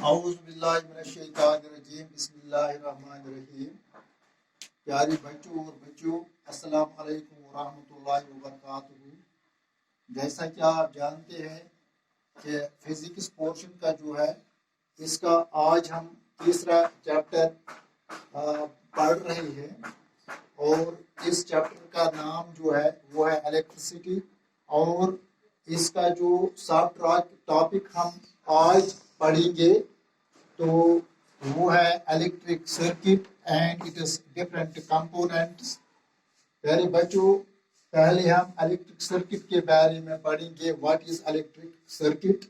اعوذ باللہ من الشیطان الرجیم بسم اللہ الرحمن الرحیم. پیاری بچوں اور بچیوں، السلام علیکم ورحمۃ اللہ وبرکاتہ. جیسا کہ آپ جانتے ہیں کہ فزکس پورشن کا جو ہے اس کا آج ہم تیسرا چیپٹر پڑھ رہے ہیں، اور اس چیپٹر کا نام جو ہے وہ ہے الیکٹریسٹی، اور اس کا جو سب ٹاپک ہم آج پڑھیں گے تو وہ ہے electric circuit and its different components. پیارے بچوں، پہلے ہم الیکٹرک سرکٹ کے بارے میں پڑھیں گے. What is electric circuit?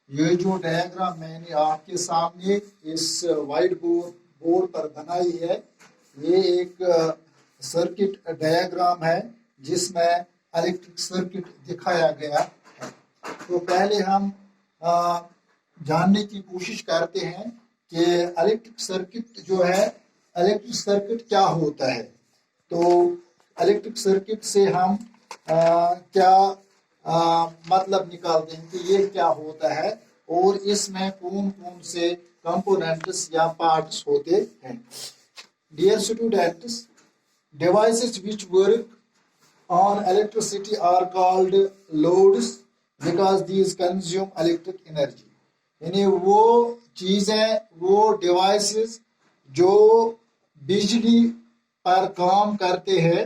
یہ جو ڈائیگرام میں نے آپ کے سامنے اس وائٹ بورڈ پر بنائی ہے، یہ ایک سرکٹ ڈائیگرام ہے جس میں الیکٹرک سرکٹ دکھایا گیا ہے. تو پہلے ہم جاننے کی کوشش کرتے ہیں کہ الیکٹرک سرکٹ جو ہے، الیکٹرک سرکٹ کیا ہوتا ہے. تو الیکٹرک سرکٹ سے ہم کیا مطلب نکالتے ہیں کہ یہ کیا ہوتا ہے، اور اس میں کون کون سے کمپوننٹس یا پارٹس ہوتے ہیں. Dear students, devices which work on electricity are called loads because these consume electric energy. یعنی وہ چیزیں، وہ ڈیوائسز جو بجلی پر کام کرتے ہیں،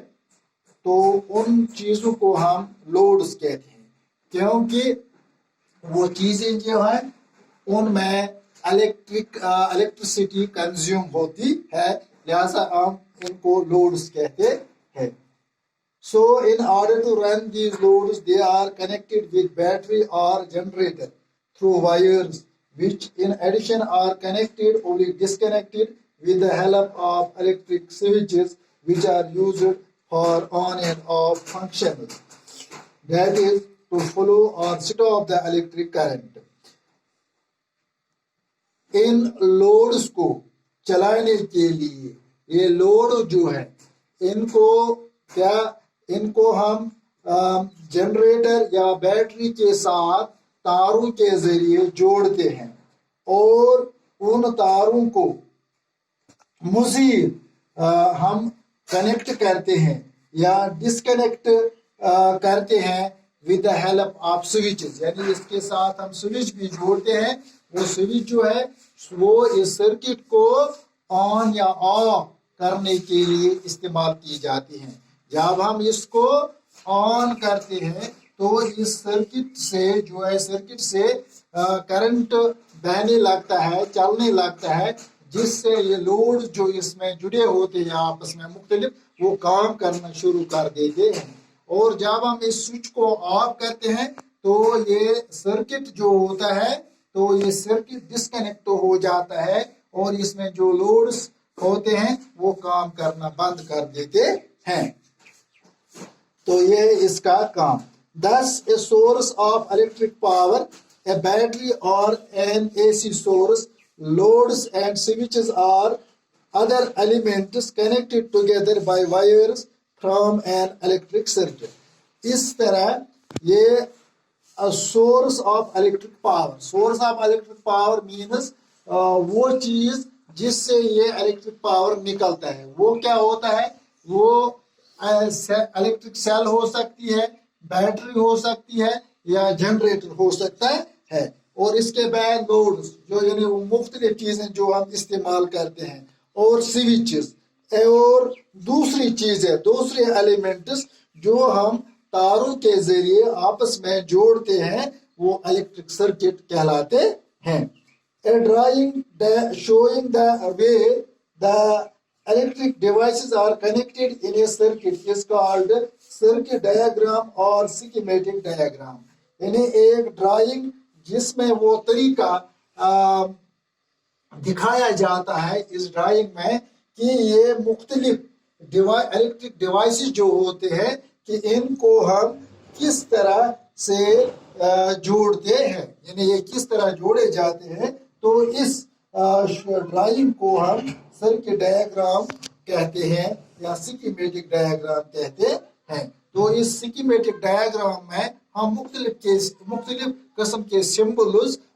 تو ان چیزوں کو ہم لوڈز کہتے ہیں، کیونکہ وہ چیزیں جو ہیں ان میں الیکٹریسٹی کنزیوم ہوتی ہے، لہذا ہم ان کو لوڈز کہتے ہیں. So in order to run these loads, they are connected with battery or generator through wires, which in addition are connected or disconnected with the help of electric switches, which are used for on and off functions. That is to follow or stop the electric current. In loads کو چلانے کے لیے، یہ load جو ہے ان کو ہم generator یا بیٹری کے ساتھ تاروں کے ذریعے جوڑتے ہیں، اور ان تاروں کو مزید ہم کنیکٹ کرتے ہیں یا ڈسکنیکٹ کرتے ہیں with the help of switches. یعنی اس کے ساتھ ہم سوئچ بھی جوڑتے ہیں. وہ سوئچ جو ہے وہ اس سرکٹ کو آن یا آف کرنے کے لیے استعمال کی جاتی ہیں. جب ہم اس کو آن کرتے ہیں تو اس سرکٹ سے کرنٹ بہنے لگتا ہے، چلنے لگتا ہے، جس سے یہ لوڈ جو اس میں جڑے ہوتے ہیں آپس میں مختلف، وہ کام کرنا شروع کر دیتے ہیں. اور جب ہم اس سوئچ کو آف کرتے ہیں تو یہ سرکٹ جو ہوتا ہے، تو یہ سرکٹ ڈسکنیکٹ ہو جاتا ہے، اور اس میں جو لوڈز ہوتے ہیں وہ کام کرنا بند کر دیتے ہیں. تو یہ اس کا کام. Thus a source of electric power, a battery or an AC source, loads and switches are other elements connected together by wires from an electric circuit. اس طرح یہ source of electric power means وہ چیز جس سے یہ electric power نکلتا ہے. وہ کیا ہوتا ہے؟ وہ الیکٹرک سیل ہو سکتی ہے، بیٹری ہو سکتی ہے، یا جنریٹر ہو سکتا ہے. اور اس کے بعد لوڈز جو یعنی وہ مختلف چیزیں جو ہم استعمال کرتے ہیں، اور سوئچز اور دوسرے ایلیمنٹس جو ہم تاروں کے ذریعے آپس میں جوڑتے ہیں، وہ الیکٹرک سرکٹ کہلاتے ہیں. A drawing showing the way the electric devices are connected in a circuit is called circuit diagram or schematic diagram. یعنی ایک ڈرائنگ جس میں وہ طریقہ دکھایا جاتا ہے اس ڈرائنگ میں کہ یہ مختلف الیکٹرک ڈیوائسز جو ہوتے ہیں کہ ان کو ہم کس طرح سے جوڑتے ہیں، یعنی یہ کس طرح جوڑے جاتے ہیں. تو اس ڈرائنگ کو ہم سرکٹ ڈائیگرام کہتے ہیں یا سکیمیٹک ڈائیگرام کہتے ہیں. تو اس سکیمیٹک ڈائیگرام میں ہم مختلف قسم کے symbols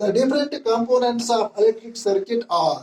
The different components of electric circuit are.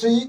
3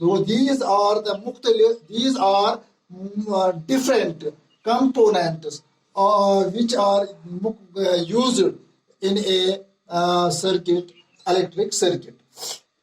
So these are different components which are used in a circuit, electric circuit.